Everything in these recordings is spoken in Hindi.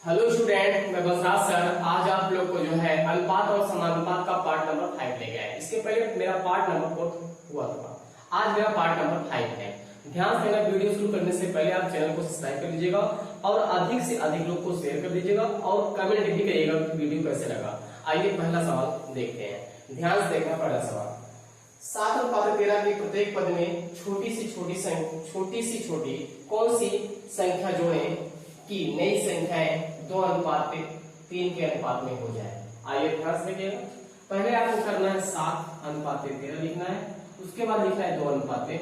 हेलो स्टूडेंट, मैं बसराज सर आज आप लोग को जो है अनुपात और समानुपात का पार्ट नंबर 5 ले गया है। इसके पहले मेरा पार्ट नंबर 4 हुआ था, आज मेरा पार्ट नंबर 5 है। ध्यान से देना, वीडियो शुरू करने से पहले आप चैनल को सब्सक्राइब कर लीजिएगा और अधिक से अधिक लोग को शेयर कर दीजिएगा और कमेंट भी करिएगा कि वीडियो कैसे लगा। आइए पहला सवाल देखते हैं, ध्यान से देखना। पहला सवाल, 7/13 के प्रत्येक पद में छोटी सी छोटी कौन सी संख्या जोड़ें कि नई संख्याएं 2:3 के अनुपात में हो जाए। आइए ध्यान से देखिएगा। पहले आपको करना है 7/13 लिखना है, उसके बाद लिखना है 2:3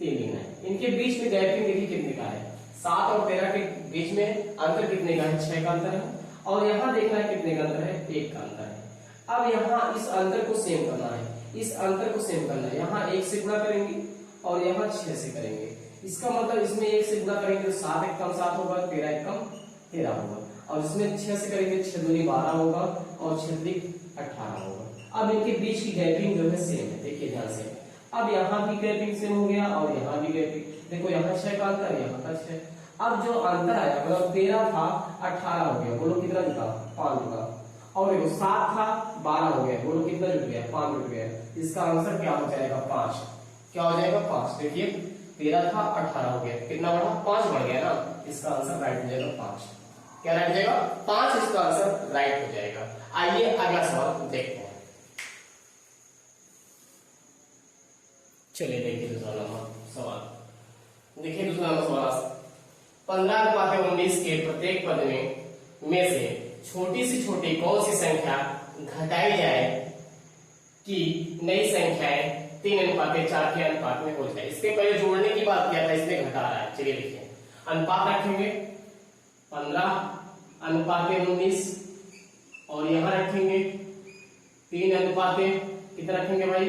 लिखना है। इनके बीच में गैपिंग देखिए कितने का है, 7 और 13 के बीच में अंतर कितने का है, 6 का अंतर है। और यहाँ देखना है कितने का अंतर है, 1 का अंतर है। अब यहाँ इस अंतर को सेम करना है, इस अंतर को सेम करना है। यहाँ 1 से गुणा करेंगे और यहाँ 6 से करेंगे। इसका मतलब इसमें 1 से गुणा करेंगे तो 7 1 कम 7 होगा, 13 1 कम 13 होगा। और इसमें 6 से करेंगे 6 दूनी 12 होगा और 6 त्रिक 18 होगा। अब इनके बीच की गैपिंग जो है सेम है, देखिए ध्यान से। अब यहाँ भी गैपिंग सेम हो गया और यहाँ भी गैपिंग, देखो यहाँ 6 का अंतर, यहाँ का 6। अब जो अंतर आया मतलब 13 था 18 हो गया, बोलो कितना जुटा, 5 जुटा। और देखो 7 था 12 हो गया, बोलो कितना जुट गया, 5 जुट गया। इसका आंसर क्या हो जाएगा, 5। क्या हो जाएगा, 5। देखिए 13 था 18 हो गया, कितना बढ़ा, 5 बढ़ गया ना। इसका आंसर राइट हो जाएगा 5। क्या राइट हो जाएगा, 5। इसका आंसर राइट हो जाएगा। आइए अगला सवाल देखते हैं। चलिए देखिए दूसरा नंबर सवाल। देखिए दूसरा नंबर सवाल, 15/19 के प्रत्येक पद में से छोटी से छोटी कौन सी संख्या घटाई जाए कि नई संख्याएं 3:4 के अनुपात में हो जाए। इसके पहले जोड़ने की बात किया था, इसमें घटा रहा है। चलिए देखिए, अनुपात रखेंगे 15/19 और यहां रखेंगे 3:, कितना रखेंगे भाई,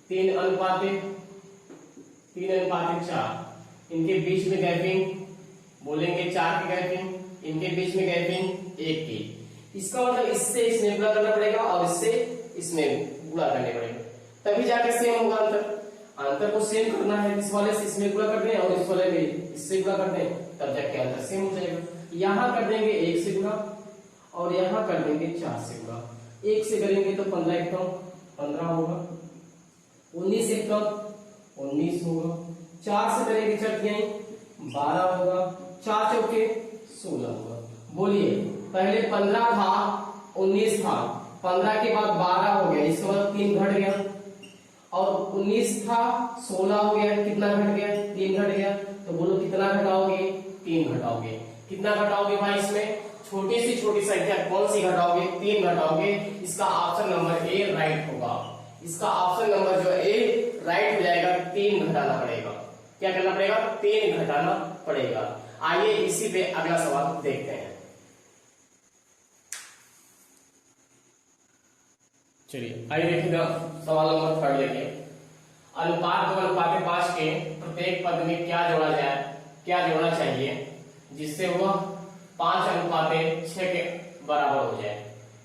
3:4। इनके बीच में गैपिंग बोलेंगे 4 की गैपिंग, इनके बीच में गैपिंग 1 की। इसका मतलब इससे इसमें गुणा करना पड़ेगा और इससे इसमें गुणा करने पड़ेगा, तभी जाके सेम होगा अंतर। अंतर को सेम करना है, इस वाले से इसमें गुणा कर दें और इस वाले में इससे गुणा कर दें, तब जाके अंतर सेम हो जाएगा। यहां कर देंगे 1 से गुणा और यहां कर देंगे 4 से गुणा। 1 से करेंगे तो 15 1 कम 15 होगा, 19 1 कम 19 होगा, 4 से करेंगे 4 12 होगा, 4 चौके 16 होगा। बोलिए, पहले 15 था 19 था, 15 के बाद 12 हो गया, इसके बाद 3 घट गया, और 19 था 16 हो गया, कितना घट गया, 3 घट गया। तो बोलो कितना घटाओगे, 3 घटाओगे। कितना घटाओगे भाई, इसमें छोटी से छोटी संख्या कौन सी घटाओगे, 3 घटाओगे। इसका ऑप्शन नंबर ए राइट होगा। इसका ऑप्शन नंबर जो ए राइट हो जाएगा। 3 घटाना पड़ेगा, क्या करना पड़ेगा, 3 घटाना पड़ेगा। आइए इसी पे अगला सवाल देखते हैं। चलिए आइए देखिएगा, सवाल नंबर 3 देखिए। अनुपात 2:5 के प्रत्येक पद में क्या जोड़ा जाए, क्या जोड़ना चाहिए जिससे वह 5:6 के बराबर हो जाए।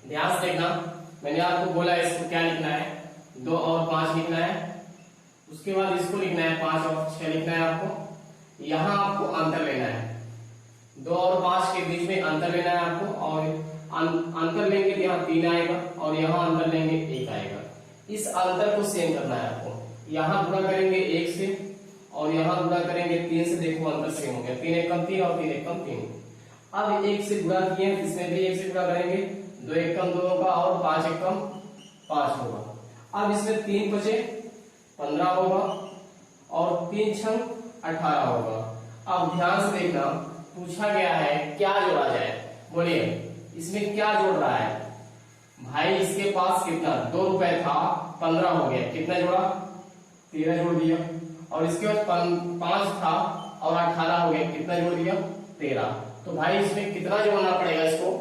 ध्यान से देखना, मैंने आपको बोला इसको क्या लिखना है, 2 और 5 लिखना है, उसके बाद इसको लिखना है 5 और 6 लिखना है आपको। यहां आपको अंतर लेना है, 2 और 5 के बीच में अंतर लेना है आपको, और अंतर लेंगे तो यहाँ 3 आएगा और यहाँ अंतर लेंगे 1 आएगा। इस अंतर को सेम करना है आपको। यहाँ गुणा करेंगे 1 से और यहाँ गुणा करेंगे 3 से, देखो अंतर सेम हो गया, 3 1 कम 3 और 3 1 कम 3। अब 1 से गुणा किए, इसमें भी 1 से गुणा करेंगे, 2 1 कम 2 होगा और 5 1 कम 5 होगा। अब इसमें 3 बचे 15 होगा और 3 6 18 होगा। अब ध्यान से देखना, पूछा गया है क्या जोड़ा जाए। बोलिए इसमें क्या जोड़ रहा है भाई, इसके पास कितना 2 रुपए था, 15 हो गया, कितना जोड़ा, 13 जोड़ दिया। और इसके बाद 5 था और 18 हो गया, कितना जोड़ दिया, 13। तो भाई इसमें कितना जोड़ना पड़ेगा, इसको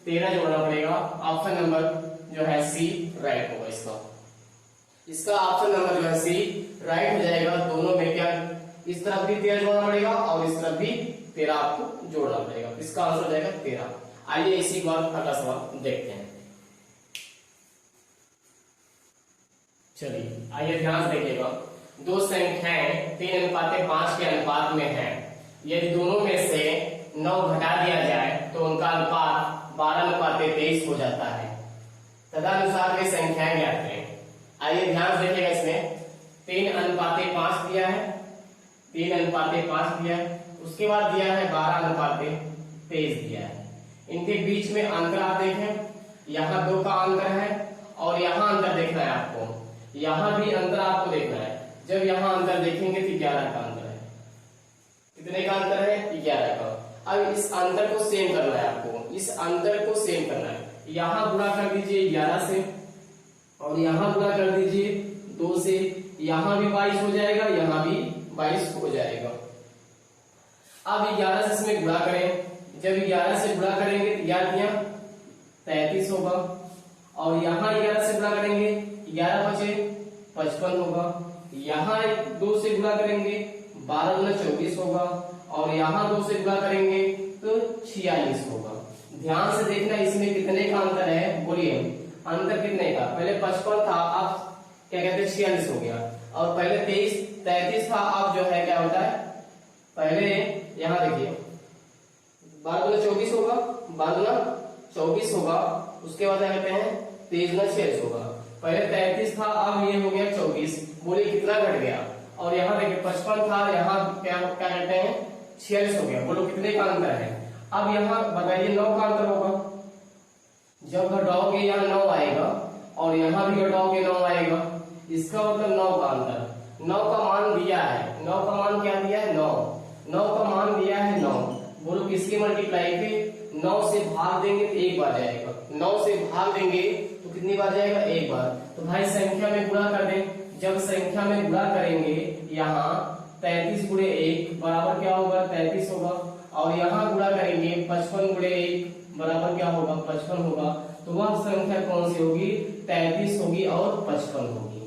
13 जोड़ना पड़ेगा। ऑप्शन नंबर जो है सी राइट होगा इसका ऑप्शन नंबर जो है सी राइट हो जाएगा। दोनों में क्या, इस तरफ भी 13 जोड़ना पड़ेगा और इस तरफ भी 13 आपको जोड़ना पड़ेगा। इसका आंसर हो जाएगा 13। आइए इसी बार अगला सवाल देखते हैं। चलिए आइए ध्यान से देखिएगा, दो संख्याएं 3:5 के अनुपात में हैं। यदि दोनों में से 9 घटा दिया जाए तो हो जाता है। तदनुसार वे संख्याएं ज्ञात करें। आइए ध्यान से देखिएगा, इसमें 3:5 दिया है, 3:5 दिया है, उसके बाद दिया है 12:23 दिया है। इनके बीच में अंतर आप देखें, यहाँ 2 का अंतर है और यहाँ अंतर देखना है आपको, यहाँ भी अंतर आपको देखना है। जब यहाँ अंतर देखेंगे तो 11 का अंतर है। कितने का अंतर है? 11 का। अब इस अंतर को सेम करना है आपको, इस अंतर को सेम करना है। यहाँ गुणा कर दीजिए 11 से और यहाँ गुणा कर दीजिए 2 से, यहाँ भी 22 हो जाएगा, यहाँ भी 22 हो जाएगा। अब 11 से इसमें गुणा करें, जब 11 से गुणा करेंगे तो 33 होगा और यहाँ 11 से गुणा करेंगे 11 बचे 55 होगा, यहाँ 2 से गुणा करेंगे 12 गुना 24 होगा और यहाँ 2 से गुणा करेंगे तो 46 होगा। ध्यान से देखना इसमें कितने का अंतर है, बोलिए अंतर कितने का? पहले 55 था, अब क्या कहते हैं 46 हो गया, और पहले 33 था, अब जो है क्या होता है, पहले यहाँ देखिए 12 गुना 24 होगा, 12 गुना 24 होगा, उसके बाद क्या कहते हैं 23 गुना 46 होगा। पहले 33 था, अब ये हो गया 24, बोलिए कितना घट गया। और यहाँ देखिए 55 था, यहाँ क्या कहते हैं 46 हो गया, बोलो कितने का अंतर है। अब यहाँ बताइए 9 का अंतर होगा, जब घटाओगे यहाँ 9 आएगा और यहाँ भी घटाओगे 9 आएगा, इसका मतलब 9 का अंतर। 9 का मान दिया है, 9 का मान क्या दिया है 9, 9 का मान दिया है 9, बोलो किसकी मल्टीप्लाई पे 9 से भाग देंगे तो 1 बार जाएगा, 9 से भाग देंगे तो कितनी बार जाएगा 1 बार। तो भाई संख्या में गुणा कर दें, जब संख्या में गुणा करेंगे यहाँ 33 गुणे 1 बराबर क्या होगा 33 होगा, और यहाँ गुणा करेंगे 55 गुणे 1 बराबर क्या होगा 55 होगा। तो वह संख्या कौन सी होगी 33 होगी और 55 होगी,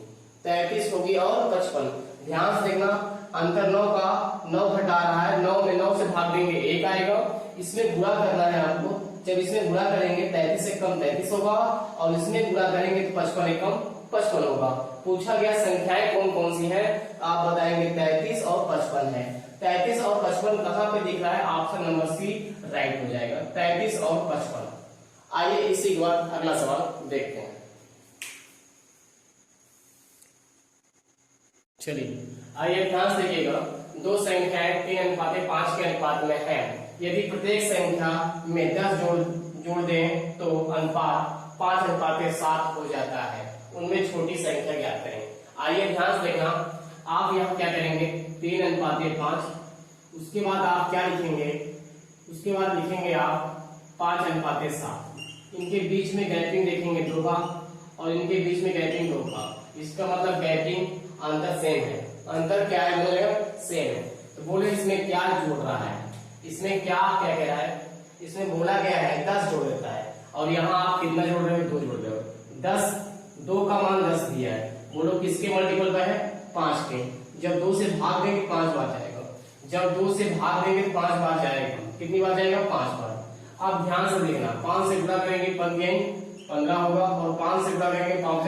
33 होगी और 55। ध्यान से देखना अंतर 9 का, 9 घटा रहा है, 9 में 9 से भाग देंगे 1 आएगा, इसमें गुणा करना है आपको। जब इसमें गुणा करेंगे 33 से कम 33 होगा और इसमें गुणा करेंगे तो 55 से कम 55 होगा। पूछा गया संख्याएं कौन कौन सी हैं, आप बताएंगे 33 और 55 है। 33 और 55 कहां पे दिख रहा है, ऑप्शन नंबर सी राइट हो जाएगा, 33 और 55। आइए इसी के बाद अगला सवाल देखते हैं। चलिए आइए ध्यान से देखिएगा, दो संख्याएं 3:5 के अनुपात में है। यदि प्रत्येक संख्या में 10 जोड़ दें तो अनुपात 5:7 हो जाता है। उनमें छोटी संख्या ज्ञात करें। आइए ध्यान से देखना, आप यहाँ क्या करेंगे 3:5, उसके बाद आप क्या लिखेंगे, उसके बाद लिखेंगे आप 5:7। इनके बीच में गैपिंग देखेंगे 2 का और इनके बीच में गैपिंग 2 का, इसका मतलब गैपिंग अंतर सेम है। अंतर क्या है बोलेगा सेम है। तो बोले इसमें क्या जोड़ रहा है, इसमें क्या कह रहा है, इसमें बोला गया है 10 जोड़ देता है और यहाँ आप कितना जोड़ रहे हो 2 जोड़ रहे हो। 10, 2 का मान 10 दिया है, बोलो किसके मल्टीपल पे है 5 के। जब 2 से भाग देंगे 5 बार जाएगा, जब 2 से भाग देंगे 5 बार जाएगा, कितनी बार जाएगा 5 बार। अब ध्यान से देखना, 5 से गुणा करेंगे 15 होगा और 5 से गुणा करेंगे 5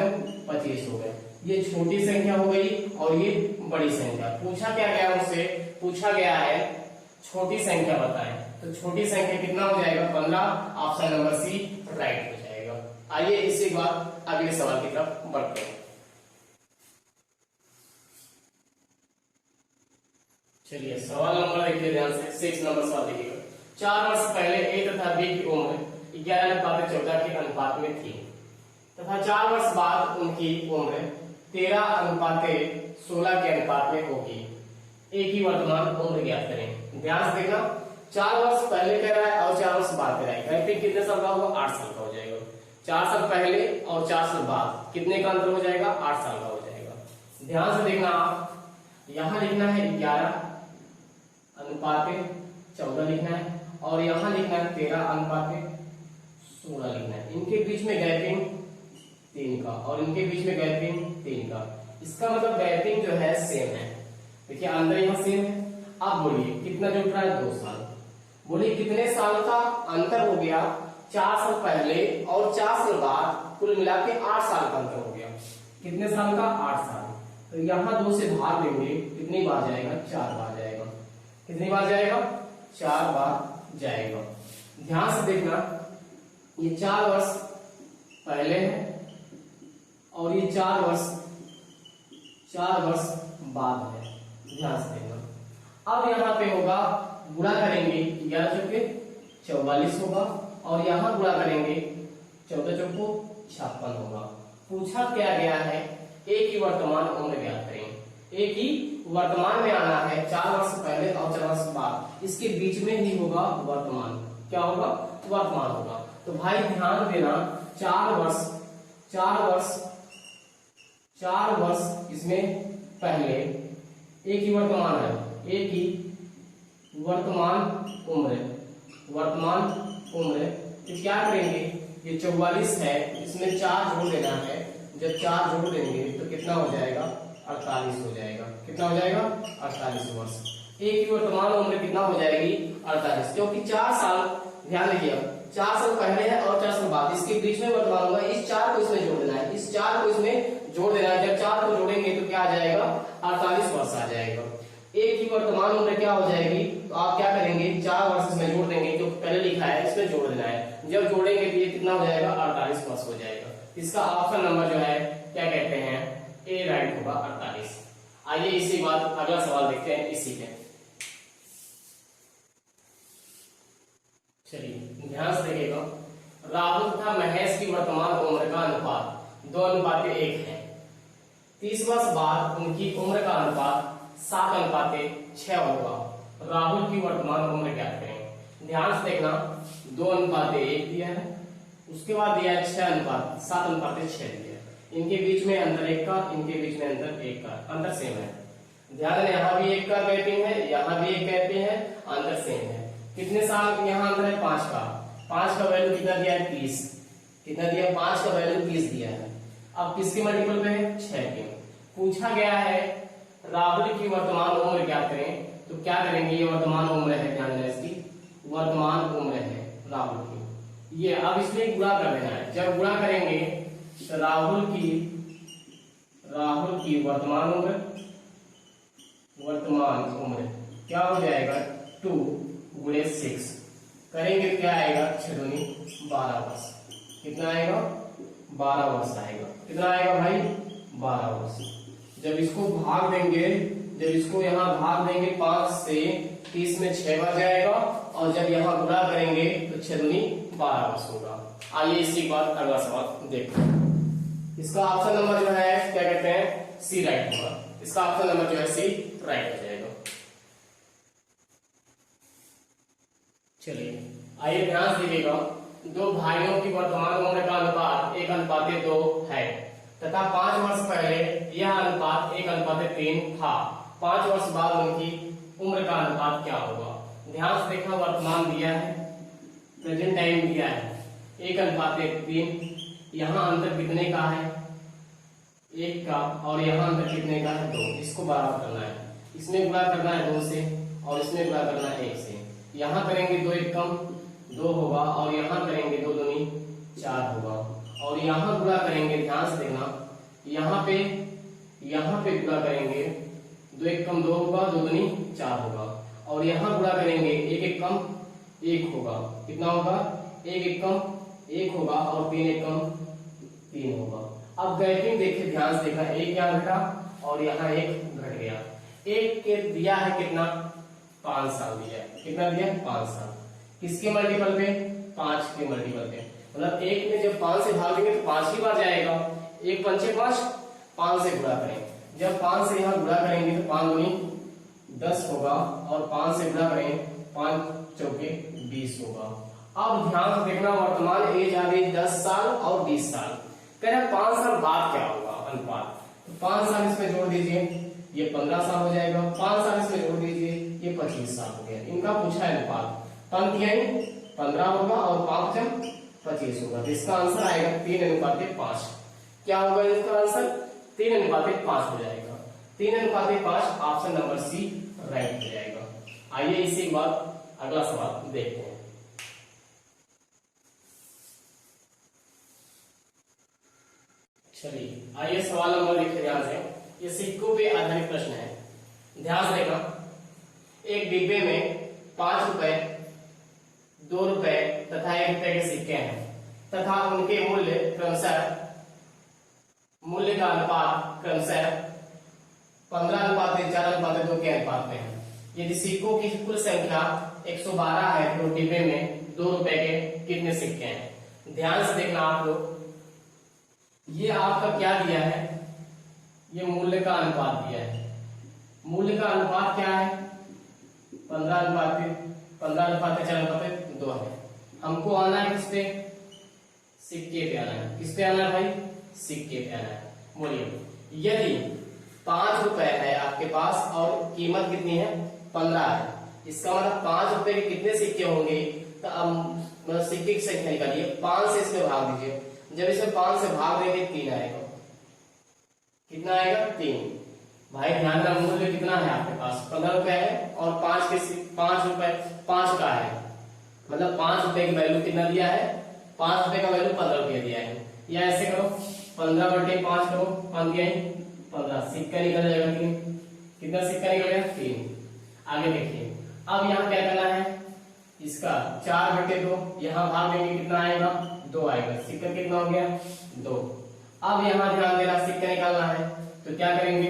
25 हो गए। ये छोटी संख्या हो गई और ये बड़ी संख्या। पूछा क्या गया उससे, पूछा गया है छोटी संख्या बताएं, तो छोटी संख्या कितना हो जाएगा 15, ऑप्शन नंबर सी राइट हो जाएगा। आइए इसी बात अगले सवाल की तरफ बढ़ते हैं। चलिए सवाल नंबर देखिए ध्यान से, 6 नंबर सवाल देखिएगा। 4 वर्ष पहले ए तथा बी की उम्र 11:14 के अनुपात में थी तथा 4 वर्ष बाद उनकी उम्र 13:16 के अनुपात में होगी। ए की वर्तमान उम्र ज्ञात करें। ध्यान से देखना, 4 वर्ष पहले कह रहा है और 4 वर्ष बाद कह रहा है, फिर कितने साल का होगा 8 साल का हो जाएगा। 4 साल पहले और 4 साल बाद कितने का अंतर हो जाएगा 8 साल का हो जाएगा। ध्यान से देखना, आप यहाँ लिखना है 11:14 लिखना है और यहाँ लिखना है 13:16 लिखना है। इनके बीच में गैपिंग 3 का और इनके बीच में गैपिंग 3 का, इसका मतलब गैपिंग जो है सेम है। देखिए अंदर यहाँ सेम है। अब बोलिए कितना जुड़ रहा है 2 साल। बोलिए कितने साल का अंतर हो गया, 4 साल पहले और 4 साल बाद, कुल मिला के 8 साल का अंतर हो गया। कितने साल का 8 साल। तो यहाँ 2 से भाग देंगे कितनी बार जाएगा 4 बार जाएगा। कितनी बार जाएगा 4 बार जाएगा। ध्यान से देखना, ये 4 वर्ष पहले है और ये 4 वर्ष बाद है, ध्यान से देखना। अब यहाँ पे होगा गुणा करेंगे 11 चौके 44 होगा और यहाँ गुणा करेंगे 14 चौको 56 होगा। पूछा क्या गया है, एक ही वर्तमान उम्र ज्ञात करें। एक ही वर्तमान में आना है, 4 वर्ष पहले और 4 वर्ष बाद, इसके बीच में ही होगा वर्तमान। क्या होगा? वर्तमान होगा। तो भाई ध्यान देना, 4 वर्ष इसमें पहले एक ही वर्तमान है, एक ही वर्तमान उम्र तो क्या करेंगे, ये 44 है, इसमें 4 जोड़ देना है। जब 4 जोड़ देंगे तो कितना हो जाएगा? 48 हो जाएगा। कितना हो जाएगा? 48 वर्ष। एक ही वर्तमान उम्र कितना हो जाएगी? 48, क्योंकि 4 साल, ध्यान रखिए, 4 साल पहले है और 4 साल बाद, इसके बीच में वर्तमान होगा। इस 4 को इसमें जोड़ देना है, इस 4 को इसमें जोड़ देना है। जब 4 को जोड़ेंगे तो क्या आ जाएगा? 48 वर्ष आ जाएगा। एक ही वर्तमान उम्र क्या हो जाएगी? तो आप क्या करेंगे, 4 वर्ष इसमें जोड़ देंगे, जो पहले लिखा है इसमें जोड़ देना है। जब जोड़ेंगे तो ये कितना हो जाएगा? 48 वर्ष हो जाएगा। इसका ऑप्शन नंबर जो है क्या कहते हैं, ए राइट होगा, 48। आइए इसी बात अगला सवाल देखते हैं इसी पे। चलिए ध्यान से देखिएगा, राहुल तथा महेश की वर्तमान उम्र का अनुपात 2:1 है। 30 वर्ष बाद उनकी उम्र का अनुपात 7:6 होगा। राहुल की वर्तमान उम्र ज्ञात करें। ध्यान से देखना, 2:1 दिया है, उसके बाद दिया है 7:6 दिया है। इनके बीच में अंतर 1 का, इनके बीच में अंतर 1 का, अंतर सेम है। ध्यान देना, यहाँ भी 1 का गैपिंग है, यहाँ भी 1 गैपिंग है, अंतर सेम है। कितने साल यहाँ अंतर है? 5 का। 5 का वैल्यू कितना दिया है? 30। कितना दिया? 5 का वैल्यू 30 दिया है। अब किसके मल्टीपल पे है? 6 के। पूछा गया है राहुल की वर्तमान उम्र ज्ञात करें, तो क्या करेंगे, ये वर्तमान उम्र है, ध्यान देना, इसकी वर्तमान उम्र है राहुल की। ये अब इसमें गुणा कर देना है। जब गुणा करेंगे तो राहुल की वर्तमान उम्र क्या हो जाएगा? 2 गुणे 6 करेंगे क्या आएगा? 6 दूनी 12 वर्ष। कितना आएगा? 12 वर्ष आएगा। कितना आएगा भाई? 12 वर्ष। जब इसको भाग देंगे, जब इसको यहाँ भाग देंगे 5 से, 30 में 6 बच जाएगा, और जब यहाँ गुणा करेंगे तो 6 दूनी 12 वर्ष होगा। आइए इसी के बाद अगला सवाल देखते हैं। इसका ऑप्शन नंबर जो है क्या कहते हैं? सी राइट होगा। इसका ऑप्शन नंबर जो है सी राइट हो जाएगा। चलिए आइए ध्यान से देखिएगा, 2 भाइयों की वर्तमान उम्र का अनुपात 1:2 है तथा 5 वर्ष पहले यह अनुपात 1:3 था। 5 वर्ष बाद उनकी उम्र का अनुपात क्या होगा? ध्यान से देखना, वर्तमान दिया है, प्रेजेंट टाइम दिया है, 1:3। यहाँ अंतर कितने का है? 1 का, और यहाँ अंतर कितने का है? 2। इसको बराबर करना है, इसमें गुणा करना है 2 से और इसमें गुणा करना है 1 से। यहाँ करेंगे 2 1 कम 2 होगा, और यहाँ करेंगे 2 दूनी 4 होगा, और यहाँ गुणा करेंगे, ध्यान से देखना, यहाँ पे गुणा करेंगे, 2 1 कम 2 होगा, 2 दूनी 4 होगा, और यहाँ गुणा करेंगे 1 1 कम 1 होगा। कितना होगा? 1 1 कम 1 होगा, और 3 1 कम 3 होगा। अब गैपिंग देखिए, ध्यान से देखना, 1 यहाँ घटा और यहाँ 1 घट गया। 1 के दिया है कितना? 5 साल दिया है। कितना दिया? 5 साल। किसके मल्टीपल पे? 5 के मल्टीपल पे। मतलब 1 में जब 5 से भाग देंगे तो 5 ही बार जाएगा। 1 पंचे 5, 5 से गुणा करें। जब 5 से यहाँ गुणा करेंगे तो 5 दूनी 10 होगा, और 5 से गुणा करें 5 चौके 20 होगा। अब ध्यान से देखना, वर्तमान एज आ गई 10 साल और 20 साल। कह रहे 5 साल बाद क्या होगा अनुपात? तो 5 साल इसमें जोड़ दीजिए, ये 15 साल हो जाएगा। 5 साल इसमें जोड़ दीजिए, ये 25 साल हो गया। इनका पूछा है अनुपात, 15 होगा और 5 25 होगा। तो इसका आंसर आएगा 3:5। क्या होगा इसका आंसर? 3:5 हो जाएगा। 3:5, ऑप्शन नंबर सी राइट हो जाएगा। आइए इसी के बाद अगला सवाल देखते हैं। चलिए आइए सवाल नंबर लिखिए ध्यान से। ये सिक्कों पे आधारित प्रश्न है, ध्यान से देखना। एक डिब्बे में 5 रुपए, 2 रुपए तथा 1 रुपए के सिक्के हैं। तथा उनके मूल्य का अनुपात क्रमशः 15:4:2 के अनुपात में है। यदि सिक्कों की कुल संख्या 112 है तो डिब्बे में 2 रुपए के कितने सिक्के हैं? ध्यान से देखना आप लोग, ये आपका क्या दिया है, ये मूल्य का अनुपात दिया है। मूल्य का अनुपात क्या है? 15:4:2 है। हमको आना है किस पे? सिक्के पे आना है। किस पे आना है भाई? सिक्के पे आना है। बोलिए, यदि 5 रुपए है आपके पास और कीमत कितनी है? 15 है, इसका मतलब 5 रुपए के कितने सिक्के होंगे? तो अब मतलब सिक्के की संख्या निकालिए, 5 से इसमें भाग दीजिए। जब इसमें 5 से भाग देंगे 3 आएगा। कितना आएगा? 3। भाई ध्यान रखना, मूल्य कितना है आपके पास? 15 रुपए है और 5 रुपए 5 का है, मतलब 5 रुपए की वैल्यू कितना दिया है? 5 रुपए का वैल्यू 15 रुपया दिया है। या ऐसे करो, 15/5 करो, 5 दिया है 15, सिक्का निकल जाएगा 3। कितना सिक्का निकल गया? 3। आगे देखिए, अब यहाँ क्या करना है? इसका 4/2 यहाँ भाग देंगे, कितना आएगा? 2 आएगा। सिक्का कितना हो गया? 2। अब यहाँ ध्यान देना, सिक्का निकालना है तो क्या करेंगे?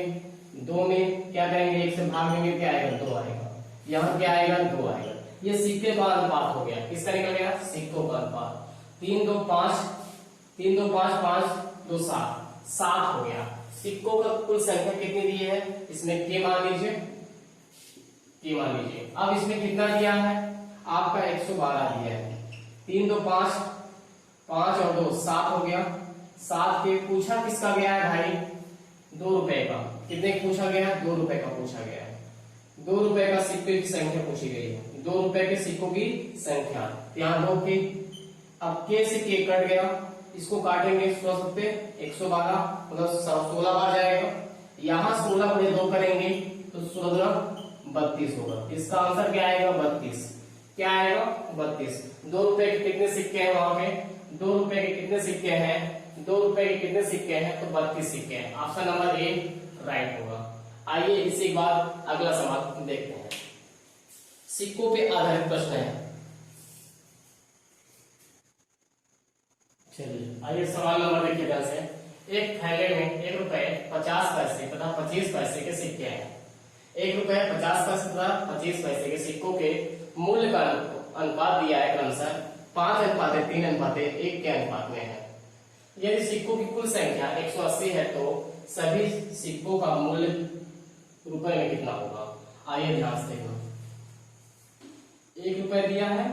2 में क्या करेंगे? 1 से भाग देंगे, क्या आएगा? 2 आएगा। यहाँ क्या आएगा? 2 आएगा। ये सिक्के का अनुपात हो गया। किसका निकल गया? सिक्कों का अनुपात। 3 2 5 5 2 7 हो गया। सिक्कों का कुल संख्या कितनी दी है? इसमें के मान लीजिए, के मान लीजिए। अब इसमें कितना दिया है आपका? 112 दिया है। 3 2 5 5 और 2 7 हो गया। 7 के पूछा किसका गया है भाई? 2 रुपए का। कितने पूछा गया है? 2 रुपए का पूछा गया है। 2 रुपए का सिक्के की संख्या पूछी गई है। 2 रुपए के सिक्कों की संख्या, यहाँ 2 की। अब के से के कट गया, इसको काटेंगे 100 पे 112 मतलब 16 बार जाएगा। यहाँ 16/2 करेंगे तो 16×32 होगा। इसका आंसर क्या आएगा? 32। क्या आएगा? 32। 2 रुपए के कितने सिक्के हैं वहां पे? 2 रुपए के कितने सिक्के हैं? 2 रुपए के कितने सिक्के हैं? तो 32 सिक्के हैं। ऑप्शन नंबर ए राइट होगा। आइए इसी के बाद अगला सवाल देखते हैं। सिक्कों पे आधारित प्रश्न है। चलिए आइए सवाल नंबर देखिए ध्यान से। एक थैले में 1 रुपए 50 पैसे तथा 25 पैसे के सिक्के हैं। 1 रुपए 50 पैसे तथा 25 पैसे के सिक्कों के मूल्य का अनुपात दिया है क्रमशः 5:3:1 के अनुपात में है। यदि सिक्कों की कुल संख्या 180 है तो सभी सिक्कों का मूल्य रुपए में कितना होगा? आइए ध्यान से देखना। 1 रुपए दिया है,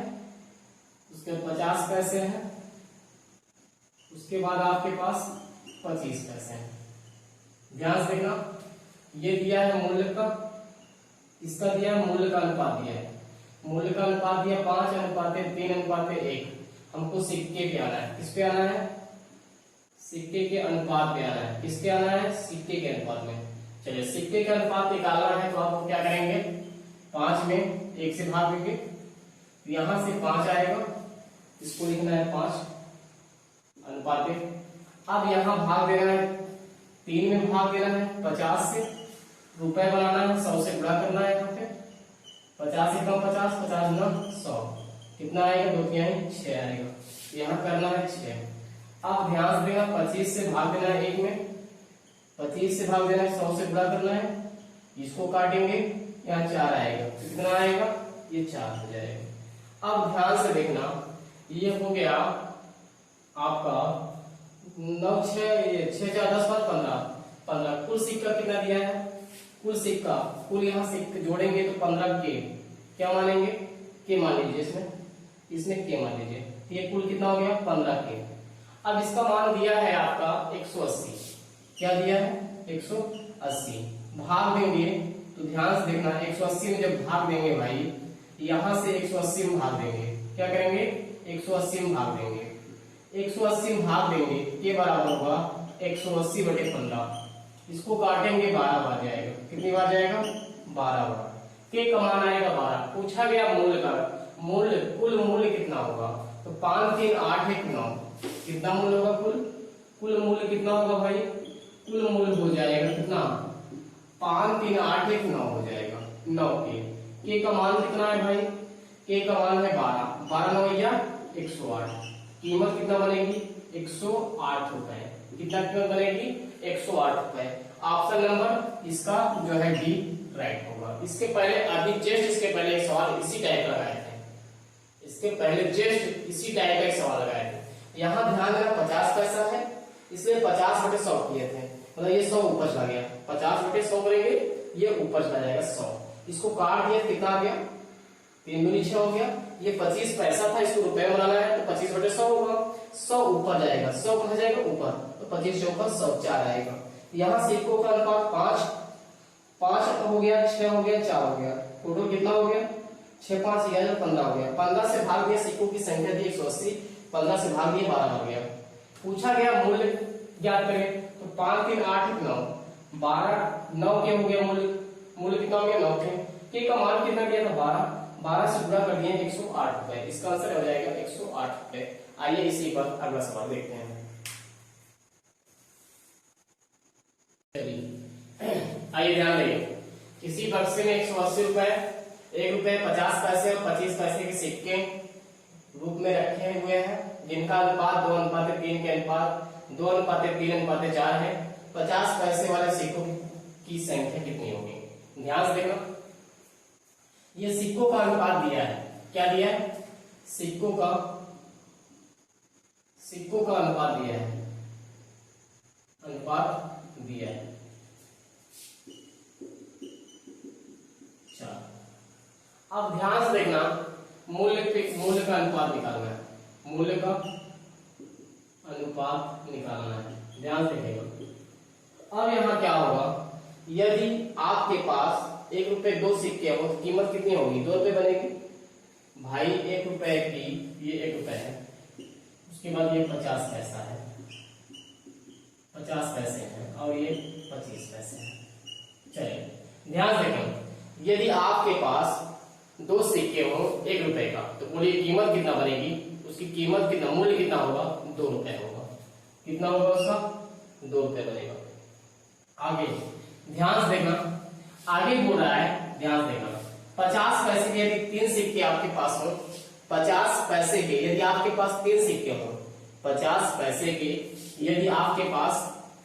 उसके 50 पैसे हैं, उसके बाद आपके पास 25 पैसे हैं। ध्यान से देखना, ये दिया है मूल्य का, इसका दिया है मूल्य का अनुपात दिया है। मूल्य का अनुपात दिया 5:3:1। हमको सिक्के पे आना है। किस पे आना है? सिक्के के अनुपात पे आना है। किसके आना है? सिक्के के अनुपात में। चलिए सिक्के का अनुपात निकालना है तो आप क्या करेंगे? 5 में 1 से भाग देंगे, यहां से 5 आएगा, इसको लिखना है 5 अनुपात। अब यहाँ भाग देना है, 3 में भाग देना है 50 से, रुपए बनाना है, 100 से गुणा करना है। यहाँ पे 50 से कम 50, 50 गुना 100 कितना आएगा? 2 3 6 आएगा। यहाँ करना है 6। अब ध्यान से देना, 25 से भाग देना है 1 में, 25 से भाग देना है, 100 से गुणा करना है, इसको काटेंगे, यहाँ 4 आएगा। कितना आएगा? ये 4 हो जाएगा। अब ध्यान से देखना, ये हो गया आपका 9 6 4 10 15। कुल सिक्का कितना दिया है? कुल सिक्का, कुल यहाँ सिक्के जोड़ेंगे तो 15 के क्या मानेंगे? के मान लीजिए, इसमें के मान लीजिए। ये कुल कितना हो गया? 15 के। अब इसका मान दिया है आपका 180। क्या दिया है? 180। भाग देंगे तो ध्यान से देखना, 180 में जब भाग देंगे भाई, यहां से 180 में भाग देंगे, क्या करेंगे? 180 में भाग देंगे। 180 में भाग देंगे, के बराबर होगा 180/15। इसको काटेंगे, 12 बार जाएगा। कितनी बार जाएगा? 12 बार। के का मान आएगा 12। पूछा गया मूल्य का, मूल्य कुल मूल्य कितना होगा? तो 5 3 8 1 9। कितना मूल्य होगा? कुल मूल्य कितना होगा भाई? कुल मूल्य हो जाएगा कितना? 5 3 8 1 9 हो जाएगा। 9 के का मान कितना है भाई? के का मान है 12। 12 9 या 108। कीमत कितना बनेगी 108 रुपए। कितना कीमत बनेगी 108 रुपए। ऑप्शन नंबर इसका जो है डी राइट होगा। इसके पहले अभी जस्ट इसके पहले एक सवाल इसी टाइप लगाए थे, इसके पहले जस्ट इसी टाइप का एक सवाल लगाए थे। यहाँ ध्यान देना 50 पैसा है, इसलिए 50/100 किए थे, मतलब ये 100 ऊपर चला गया। 50/100 करेंगे ये ऊपर चला जाएगा 100। इसको काट दिया कितना आ गया 3 दूनी 6 हो गया। ये 25 पैसा था, इसको रुपए में बनाना है तो 25/100 होगा। 100 ऊपर जाएगा, 100 कहाँ जाएगा ऊपर, तो 25 चौका 100 4 आएगा। यहाँ सिक्कों का अनुपात 5 हो गया, 6 हो गया, 4 हो गया। टोटल कितना हो गया 6 5 11 15 हो गया। 15 से भाग दिया, सिक्कों की संख्या थी 180, 15 से भाग दिया 12 हो गया। पूछा गया मूल्य ज्ञात करें, तो 5 3 8 9 12 9 के हो गया मूल्य कितना हो गया 9 के। के का मान कितना दिया था 12 से गुणा कर दिए 108 रुपए। इसका आंसर हो जाएगा 108 रुपए। आइए इसी पर अगला सवाल देखते हैं। आइए ध्यान दें, किसी बक्से में 180 रुपए, 1 रुपए 50 पैसे और 25 पैसे के सिक्के रूप में रखे हुए हैं, जिनका अनुपात 2:3 के अनुपात 2:3:4 है। 50 पैसे वाले सिक्कों की संख्या कितनी होगी। ध्यान से देखना, ये सिक्कों का अनुपात दिया है। क्या दिया है, सिक्कों का अनुपात दिया है, अनुपात दिया है। अब ध्यान से देखना, मूल्य का अनुपात निकालना है, मूल्य का अनुपात निकालना है। ध्यान से देखिएगा। अब यहाँ क्या होगा, यदि आपके पास 1 रुपए 2 सिक्के हो तो कीमत कितनी होगी 2 रुपए बनेगी। भाई 1 रुपए की, ये 1 रुपए है, उसके बाद ये 50 पैसा है, 50 पैसे हैं, और ये 25 पैसे हैं। चलिए ध्यान से देखो, यदि आपके पास 2 सिक्के हो 1 रुपए का, तो बोलिए कीमत कितना बनेगी, उसकी कीमत कितना, मूल्य कितना होगा 2 रुपए होगा। कितना होगा उसका 2 रुपए बनेगा। आगे ध्यान से देखना, आगे बोल रहा है, ध्यान देना, 50 पैसे के यदि 3 सिक्के आपके पास हो, 50 पैसे के यदि आपके पास 3 सिक्के हो, 50 पैसे के यदि आपके पास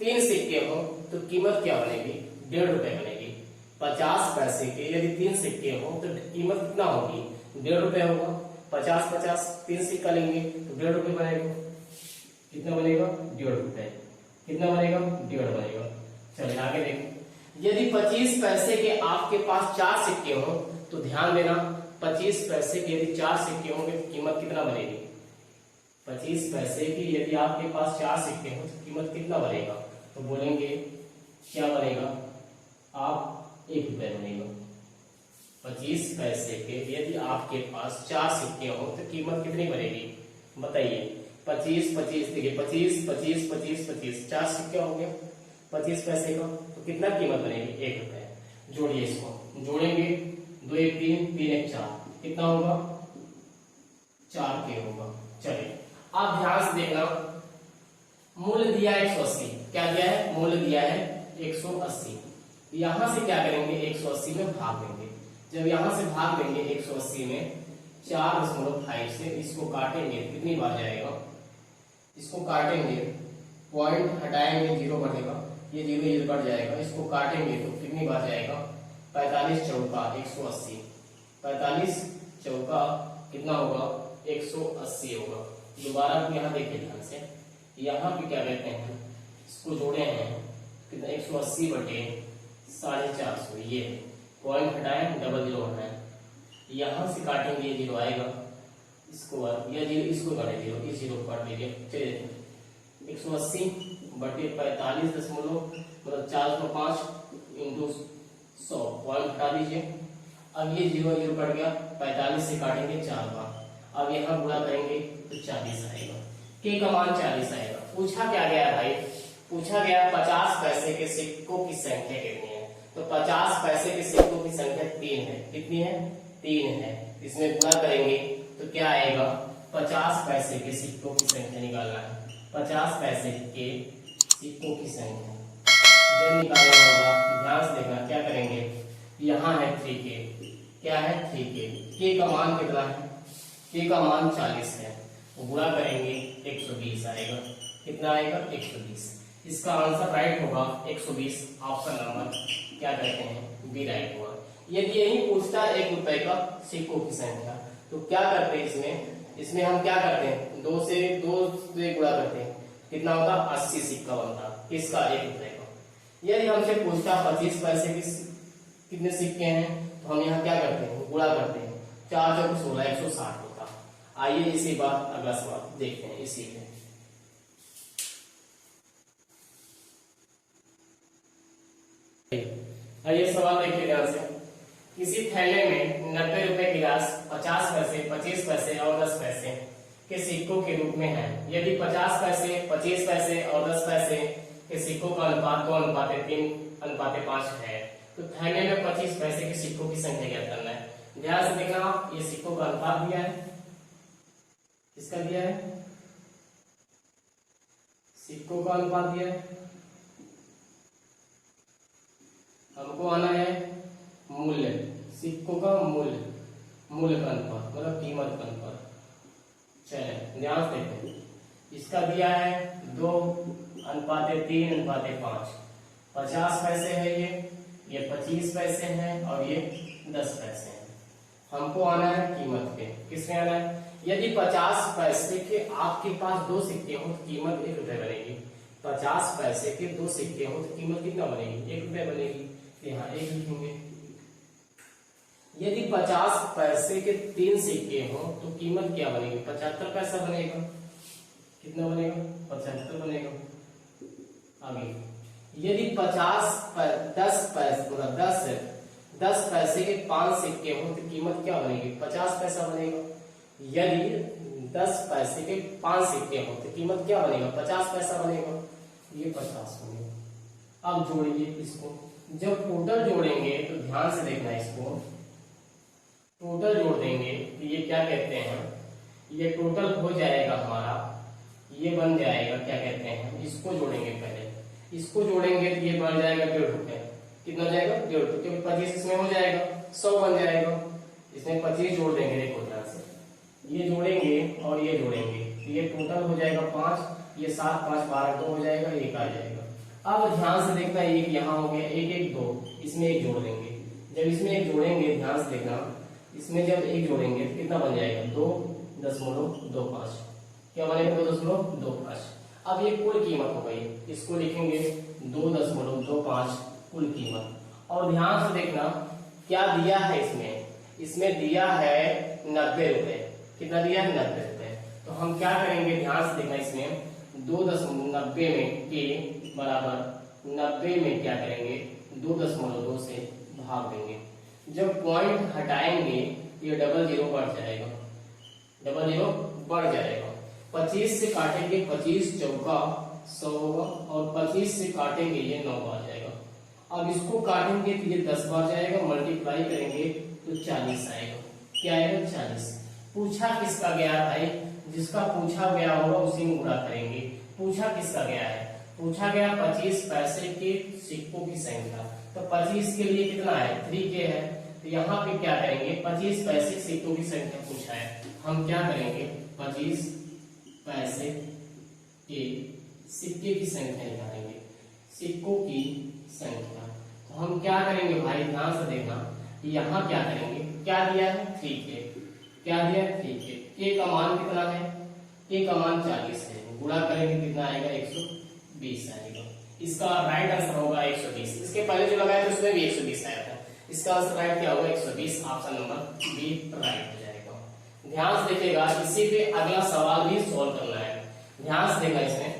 3 सिक्के हो तो कीमत क्या बनेगी 1.5 रुपए बनेगी। 50 पैसे के यदि 3 सिक्के हो तो कीमत कितना होगी 1.5 रुपए होगा। 50 3 सिक्का लेंगे तो 1.5 रुपए बनेगा। कितना बनेगा 1.5 रुपए। कितना बनेगा 1.5 बनेगा। चलिए आगे देखें, यदि 25 पैसे के आपके पास 4 सिक्के हो तो ध्यान देना, 25 पैसे के यदि 4 सिक्के होंगे तो कीमत कितना बनेगी। 25 पैसे की यदि आपके पास 4 सिक्के हो तो कीमत कितना बनेगा, तो बोलेंगे क्या बनेगा आप 1 रुपए बनेगा। 25 पैसे के यदि आपके पास 4 सिक्के हो तो कीमत कितनी बनेगी बताइए। 25 देखिए 25 4 सिक्के हो गए 25 पैसे का, तो कितना कीमत बनेगी 1 रुपए। जोड़िए, इसको जोड़ेंगे 2 1 3 3 1 4, कितना होगा 4 के होगा। चलिए आप ध्यान से देखना, मूल्य दिया है 180, क्या दिया है मूल्य दिया है 180। यहां से क्या करेंगे 180 में भाग देंगे। जब यहां से भाग देंगे 180 में 4.5 से इसको काटेंगे कितनी बार जाएगा, इसको काटेंगे पॉइंट हटाएंगे 0 बढ़ेगा, ये 0 बढ़ जाएगा, इसको काटेंगे तो कितनी बार जाएगा 45 चौका 180, 45 चौका कितना होगा 180 होगा। दोबारा यहाँ देखिए ध्यान से, यहाँ पे क्या कहते हैं इसको जोड़े हैं कितना 180 बटे 450, ये पॉइंट हटाए 00 हटाए, यहाँ से काटेंगे ये 0 आएगा, इसको या 0 इसको काटे 0, इस 0 को काट दीजिए। चलिए 180 बटे 45 दशमलव मतलब 405 इंटू 100 पॉइंट हटा दीजिए। अब ये 0 कट गया, 45 से काटेंगे 4 बार, अब यहाँ गुणा करेंगे तो 40 आएगा, के का मान 40 आएगा। पूछा क्या गया भाई, पूछा गया 50 पैसे के सिक्कों की संख्या कितनी है, तो 50 पैसे के सिक्कों की संख्या 3 है। कितनी है 3 है। इसमें गुणा करेंगे तो क्या आएगा 50 पैसे के सिक्कों की संख्या निकालना है। 50 पैसे के सिक्कों की संख्या जब निकालना होगा, ध्यान से देखना क्या करेंगे, यहाँ है 3K, क्या है 3K, के का मान कितना है, के का मान 40 है, गुणा करेंगे 120 आएगा। कितना आएगा? 120। इसका आंसर राइट होगा 120। ऑप्शन नंबर क्या कहते हैं? बी राइट होगा। यदि यही पूछता है 1 रुपए का सिक्कों की संख्या, तो क्या करते हैं इसमें हम क्या करते हैं? 2 से गुणा करते हैं। कितना होता? 80 सिक्का बनता। किसका? 1 रुपए का। यदि हमसे पूछता 25 पैसे की कितने सिक्के हैं, तो हम यहाँ क्या करते हैं? गुणा करते हैं। 4 चौक 16, 160 होता। आइए इसी बात अगला सवाल देखते हैं इसी में। आइए सवाल देखिए ध्यान से। किसी थैले में 90 रुपए की राशि 50 पैसे, 25 पैसे और 10 पैसे के सिक्कों के रूप में है। यदि 50 पैसे, 25 पैसे और 10 पैसे के सिक्कों का अनुपात 2:3:5 है, तो थैले में 25 पैसे के सिक्कों की संख्या ज्ञात करना है। ध्यान से देखना, ये सिक्कों का अनुपात दिया है। किसका दिया है? सिक्कों का अनुपात दिया है। हमको आना है मूल्य, सिक्कों का मूल्य का अनुपात, मतलब कीमत का अनुपात। चले ध्यान से देखें। इसका दिया है 2:3:5। 50 पैसे है ये 25 पैसे हैं और ये 10 पैसे हैं। हमको आना है कीमत पे। किसमें आना है? यदि 50 पैसे के आपके पास 2 सिक्के हो तो कीमत 1 रुपए बनेगी। 50 पैसे के 2 सिक्के हो तो कीमत कितना बनेगी? 1 रुपए बनेगी। यहाँ 1 लिखेंगे। यदि 50 पैसे के 3 सिक्के हो तो कीमत क्या बनेगी? 75 पैसा बनेगा। कितना बनेगा? 75 बनेगा। आगे यदि 10 पैसे के 5 सिक्के हो तो कीमत क्या बनेगी? 50 पैसा बनेगा। यदि 10 पैसे के 5 सिक्के हो तो कीमत क्या बनेगा? 50 पैसा बनेगा। ये 50 बनेगा। अब जोड़िए इसको। जब टोटल जोड़ेंगे तो ध्यान से देखना, इसको टोटल जोड़ देंगे तो ये क्या कहते हैं? ये टोटल हो जाएगा हमारा, ये बन जाएगा क्या कहते हैं? इसको जोड़ेंगे पहले। इसको जोड़ेंगे तो ये बढ़ जाएगा 1.5 रुपए। कितना हो जाएगा? 1.5 रुपए, क्योंकि 25 इसमें हो जाएगा, 100 बन जाएगा। इसमें 25 जोड़ देंगे, देखो ध्यान से। ये जोड़ेंगे और ये जोड़ेंगे तो ये टोटल हो जाएगा 5। ये 7, 5, 12, 2 हो जाएगा, 1 आ जाएगा। अब ध्यान से देखना, एक यहाँ हो गया, 1, 1, 2, इसमें 1 जोड़ देंगे। जब इसमें 1 जोड़ेंगे, ध्यान से देखना, इसमें जब 1 जोड़ेंगे तो कितना बन जाएगा? 2.25। क्या बनेगा? 2.25। अब ये कुल कीमत हो गई, इसको लिखेंगे 2.25 कुल कीमत। और ध्यान से देखना क्या दिया है इसमें दिया है 90 रुपए। कितना दिया है? 90 रुपए। तो हम क्या करेंगे? ध्यान से देखना, इसमें 2.90 में के बराबर 90 में क्या करेंगे? 2.2 से भाग देंगे। जब पॉइंट हटाएंगे ये 00 बढ़ जाएगा, 00 बढ़ जाएगा। 25 से काटेंगे, 25 चौका 100 होगा, और 25 से काटेंगे ये 9 बार जाएगा। अब इसको काटेंगे तो ये 10 बार जाएगा, मल्टीप्लाई करेंगे तो 40 आएगा। क्या आएगा? 40। पूछा किसका गया भाई? जिसका पूछा गया होगा उसी में गुणा करेंगे। पूछा किसका गया है? पूछा गया 25 पैसे के सिक्कों की संख्या। तो 25 के लिए कितना है? 3K है। तो यहाँ पे क्या करेंगे? 25 पैसे सिक्कों की संख्या पूछा है, हम क्या करेंगे? 25 पैसे के सिक्के की संख्या निकालेंगे, सिक्कों की संख्या। तो हम क्या करेंगे भाई? ध्यान से देखना, यहाँ क्या करेंगे? क्या दिया है? 3K। क्या दिया है? 3K। K का मान कितना है? K का मान 40 है। गुणा करेंगे कितना आएगा? 120 आएगा। इसका राइट आंसर होगा 120। इसके पहले जो लगाया था उसमें भी 120 आया था। इसका आंसर राइट क्या होगा? 120। ऑप्शन नंबर बी राइट हो जाएगा। ध्यान से देखिएगा, इसी पे अगला सवाल भी सॉल्व करना है। ध्यान से देखना, इसमें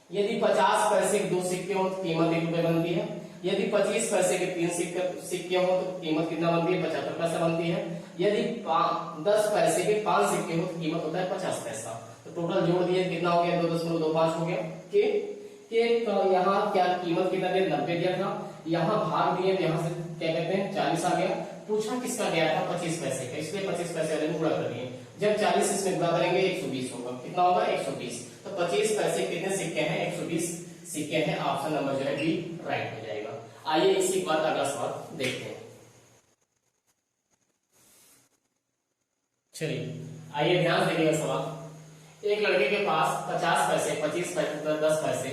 यदि 50 पैसे के 2 सिक्के हो तो कीमत 1 रुपए बनती है। यदि 25 पैसे के 3 सिक्के हो तो कीमत कितना बनती है? 75 पैसा बनती है। यदि 10 पैसे के 5 सिक्के हो तो कीमत होता है 50 पैसा। तो टोटल जोड़ दिए कितना हो गया? 2.25 हो गया। यहाँ क्या कीमत कितना दिया? 90 दिया था। यहाँ भाग दिए, यहाँ से क्या कहते हैं? 40 आ गया। पूछा किसका गया था? 25 पैसे का, इसलिए 25 पैसे वाले गुणा कर दिए। जब 40 इसमें गुणा करेंगे 120 होगा। कितना होगा? 120। तो 25 पैसे कितने सिक्के हैं? 120 सिक्के हैं। ऑप्शन नंबर जो है बी राइट हो जाएगा। आइए इसी के बाद अगला सवाल देखते हैं। चलिए आइए ध्यान से देखिएगा सवाल। एक लड़के के पास 50 पैसे, 25 पैसे, 10 पैसे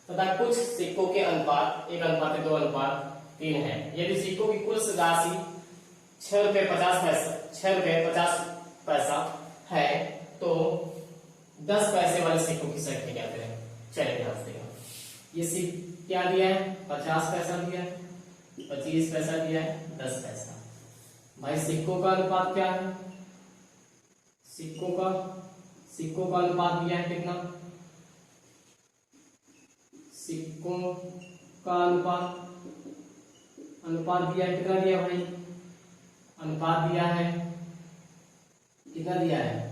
तथा कुछ सिक्कों के अनुपात 1:2:3 है। यदि सिक्कों की कुल राशि 6 रुपए 50 पैसा है तो 10 पैसे वाले सिक्कों की संख्या क्या करें। चलिए ध्यान से देखिएगा। ये सिक्का क्या दिया है, 50 पैसा दिया है, 25 पैसा दिया है, 10 पैसा। भाई सिक्कों का अनुपात क्या है, सिक्कों का अनुपात दिया है कितना, सिक्कों का अनुपात दिया है कितना दिया भाई, अनुपात दिया है कितना दिया है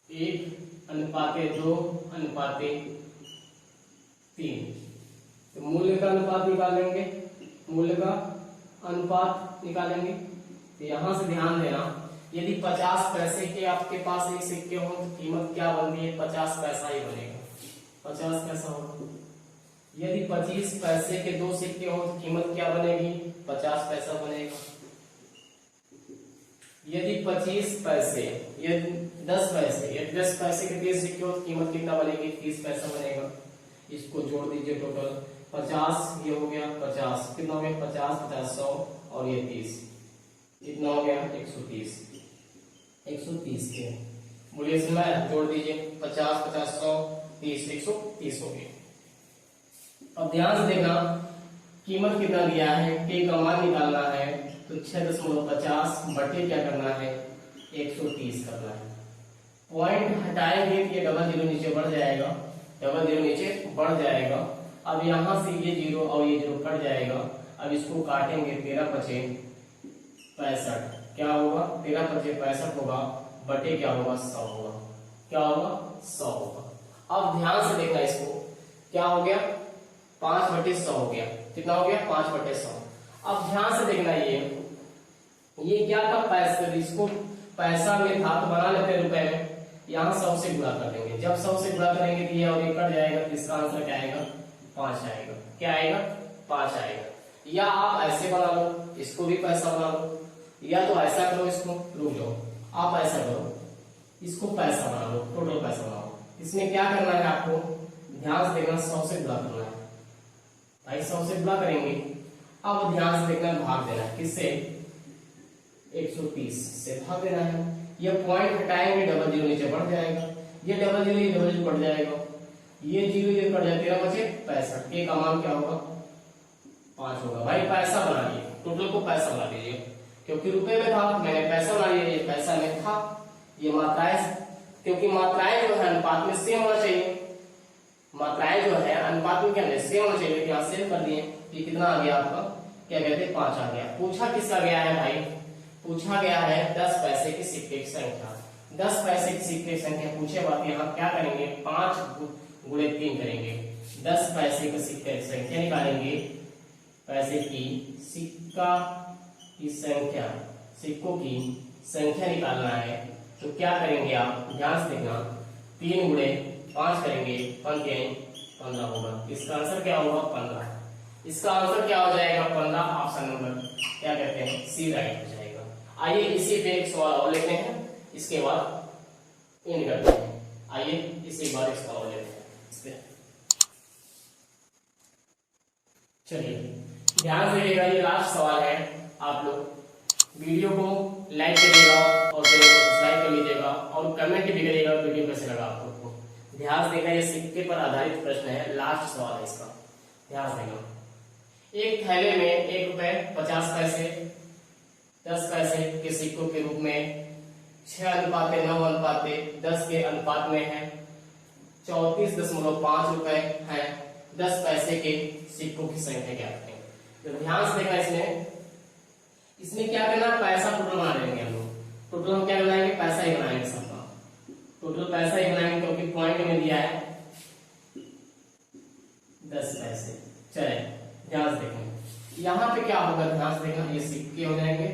1:2:3। तो मूल्य का अनुपात निकालेंगे, मूल्य का अनुपात निकालेंगे। तो यहां से ध्यान देना, यदि 50 पैसे के आपके पास एक सिक्के हो तो कीमत क्या बनती है, 50 पैसा ही बनेगा, 50 पैसा होगा। यदि 25 पैसे के 2 सिक्के हो तो कीमत क्या बनेगी, 50 पैसा बनेगा। यदि 25 पैसे, यदि 10 पैसे, यदि 10 पैसे के 30 सिक्के हो तो कीमत कितना बनेगी, 30 पैसा बनेगा। इसको जोड़ दीजिए, टोटल 50 ये हो गया 50, कितना हो गया 50, 50, 100 और ये 30, कितना हो गया 130। 130 के मूल्य से मैं जोड़ दीजिए, 50, 50, 100, 30, 130 हो गया। अब ध्यान से देखना कीमत कितना दिया है, के का मान निकालना है तो 6.50 बटे क्या करना है 130 करना है। पॉइंट हटाएंगे तो ये डबल जीरो नीचे बढ़ जाएगा, डबल जीरो नीचे बढ़ जाएगा। अब यहां से ये जीरो और ये जीरो कट जाएगा। अब इसको काटेंगे, 13×5 = 65, क्या होगा 13×5 = 65 होगा, बटे क्या होगा 100 होगा, क्या होगा 100 होगा। अब ध्यान से देखना, इसको क्या हो गया 5/100 हो गया, कितना हो गया 5/100। अब ध्यान से देखना, ये क्या था पैसा, इसको पैसा में था तो बना लेते रुपए में, यहाँ 100 से गुणा कर देंगे। जब 100 से गुणा करेंगे तो ये और ये कट जाएगा, तो इसका आंसर क्या आएगा 5 आएगा, क्या आएगा 5 आएगा। या आप ऐसे बना लो, इसको भी पैसा बना लो, या तो ऐसा करो, इसको रुक जाओ, आप ऐसा करो, इसको पैसा बना लो, टोटल पैसा बनाओ। इसमें क्या करना है आपको, ध्यान से देखना 100 से गुणा करना है भाई, 100 से गुणा करेंगे। अब ध्यान से देखना, भाग देना है किससे 130 से भाग देना है। ये पॉइंट हटाएंगे, डबल जीरो नीचे बढ़ जाएगा, ये डबल जीरो बढ़ जाएगा, ये जीरो ये कट जाए, 13×5 = 65। के का मान क्या होगा 5 होगा। भाई पैसा बना लिए, टोटल को पैसा बना लीजिए, क्योंकि रुपए में था मैंने पैसा बना लिया, ये पैसा में था, ये मात्राएं, क्योंकि मात्राएं जो है अनुपात में सेम होना चाहिए, मात्राएं जो है अनुपात में क्या सेम होना चाहिए, यहाँ सेम कर दिए। ये कितना आ गया आपका, क्या कहते हैं 5 आ गया। पूछा किसका गया है भाई, पूछा गया है 10 पैसे की सिक्के की संख्या। 10 पैसे की सिक्के की संख्या पूछे बात, यहाँ क्या करेंगे 5×3 करेंगे, 10 पैसे के सिक्के की संख्या निकालेंगे, पैसे की सिक्का की संख्या, सिक्कों की संख्या निकालना है। तो क्या करेंगे आप ध्यान से देखना, 3×5 करेंगे, 15 होगा। इसका आंसर क्या होगा 15। इसका आंसर क्या हो जाएगा 15, ऑप्शन नंबर क्या कहते हैं सी राइट हो जाएगा। आइए इसी पे एक सवाल और लेते हैं, इसके बाद एंड करते हैं। आइए इसी बार एक सवाल और लेते हैं इस पे। चलिए ध्यान से देखिएगा, ये लास्ट सवाल है। आप लोग वीडियो को लाइक करिएगा और चैनल को सब्सक्राइब कर लीजिएगा और कमेंट भी करिएगा वीडियो कैसे लगा आप लोग को। ध्यान से देखना, ये सिक्के पर आधारित प्रश्न है, लास्ट सवाल है इसका, ध्यान से देखना। एक थैले में 1 रुपए 50 पैसे 10 पैसे के सिक्कों के रूप में 6:9:10 के अनुपात में है। 34.5 रुपए है। 10 पैसे के सिक्कों की संख्या क्या करें। तो ध्यान से देखना, इसमें क्या करना, पैसा टोटल बना लेंगे हम लोग। टोटल हम क्या बनाएंगे, पैसा ही बनाएंगे, सबका टोटल पैसा ही बनाएंगे, क्योंकि पॉइंट में दिया है 10 पैसे। चले ध्यान से देखें, यहाँ पे क्या होगा, ध्यान से देखना, ये सिक्के हो जाएंगे,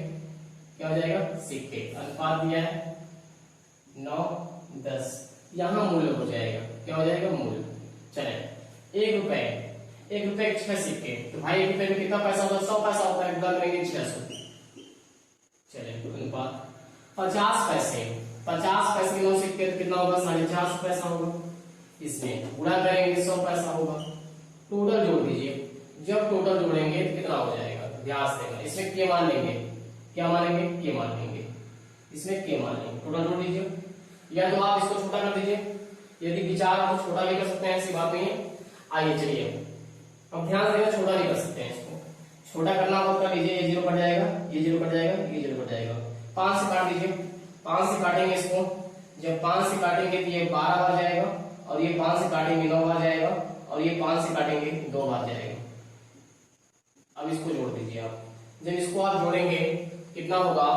क्या हो जाएगा सिक्के, अनुपात दिया है 9:10, यहाँ मूल्य हो जाएगा, क्या हो जाएगा मूल्य। चले 1 रुपए के 6 सिक्के, तो भाई 1 रुपए में कितना पैसा होता है 100 पैसा होता है, गुणा करेंगे 600। चले अनुपात। 50 पैसे। 50 पैसे के 9 सिक्के कितना होगा? 4.5 पैसा होगा। इसमें गुणा करेंगे 100 पैसा होगा। टोटल जोड़ दीजिए। जब टोटल जोड़ेंगे तो कितना हो जाएगा? ध्यान देना। इसमें के मान लेंगे। क्या मानेंगे? के मान लेंगे। इसमें के मान लेंगे। टोटल जोड़ दीजिए, या तो आप इसको छोटा कर दीजिए, यदि विचार आप छोटा भी कर सकते हैं, ऐसी बात नहीं है। आइए चलिए अब ध्यान देना, छोटा भी कर सकते हैं। इसको छोटा करना हो कर लीजिए। ये 0 कट जाएगा, ये 0 कट जाएगा, ये 0 कट जाएगा। 5 से काट दीजिए। 5 से काटेंगे इसको। जब 5 से काटेंगे तो ये 12 बार जाएगा, और ये 5 से काटेंगे 9 बार जाएगा, और ये 5 से काटेंगे 2 बार जाएगा। अब इसको जोड़ दीजिए आप। जब इसको आप जोड़ेंगे कितना होगा?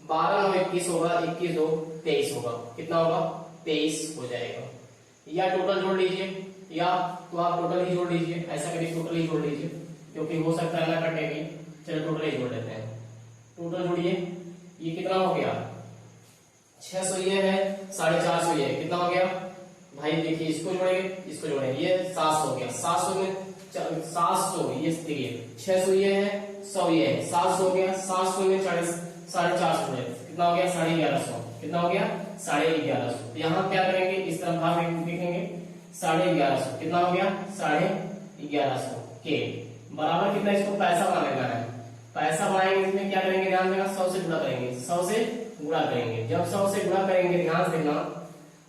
12 9 21 होगा, 21 2 23 होगा। कितना होगा? 23 हो जाएगा। या टोटल जोड़ लीजिए, या तो आप टोटल ही जोड़ लीजिए। ऐसा करिए, टोटल ही जोड़ लीजिए, क्योंकि हो सकता है ना कटेगी। चलो टोटल ही जोड़ लेते हैं। टोटल जोड़िए। ये कितना हो गया? 600 ये है, 450 ये कितना हो गया भाई? देखिए इसको जोड़ेंगे, इसको जोड़ेंगे, ये 700 हो गया। 700 में 700 ये देखिए, 600 ये है, 100 ये है, 700 हो गया। 700 में 450 कितना हो गया? 1150। कितना हो गया? 1150। यहाँ क्या करेंगे? इस तरफ भाग देखेंगे। 1150 कितना हो गया? 1150 के बराबर कितना? इसको पैसा बना लेना है। पैसा बनाएंगे, इसमें क्या करेंगे? ध्यान देना, 100 से गुणा करेंगे। 100 से गुणा करेंगे। जब 100 से गुणा करेंगे, ध्यान देना,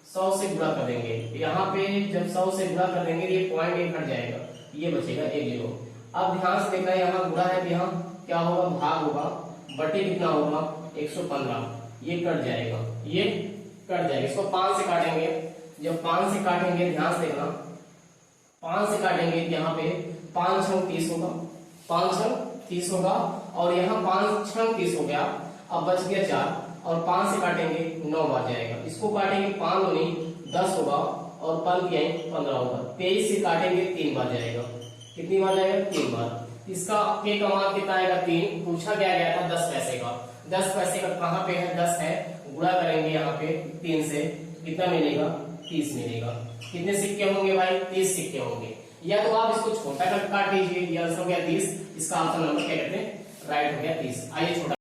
100 से गुणा कर देंगे। यहाँ पे जब 100 से गुणा कर देंगे, ये पॉइंट 1 हट जाएगा, ये बचेगा 1 0। अब ध्यान से देखना, यहाँ गुणा है, यहाँ क्या होगा? भाग होगा। बटे कितना होगा? 115। ये कट जाएगा, ये कट जाएगा। इसको 5 से काटेंगे। जब 5 से काटेंगे, ध्यान से देखना, 5 से काटेंगे, यहाँ पे 5 6 30 होगा। 5 6 30 होगा, और यहाँ 5 6 30 हो गया। अब बच गया 4, और 5 से काटेंगे 9 बार जाएगा। इसको काटेंगे 5 दूनी 10 होगा, और 5 15 होगा। 23 से काटेंगे 3 बार जाएगा। कितनी बार जाएगा? 3 बार। इसका के का मान कितना आएगा? 3। पूछा क्या गया था? 10 पैसे का। 10 पैसे का कहाँ पे है? 10 है। गुणा करेंगे यहाँ पे 3 से, कितना मिलेगा? 30 मिलेगा। कितने सिक्के होंगे भाई? 30 सिक्के होंगे। या तो आप इसको छोटा कर काट लीजिए, ये आंसर हो गया 30। इसका आंसर नंबर क्या कहते हैं? राइट हो गया 30। आइए छोटा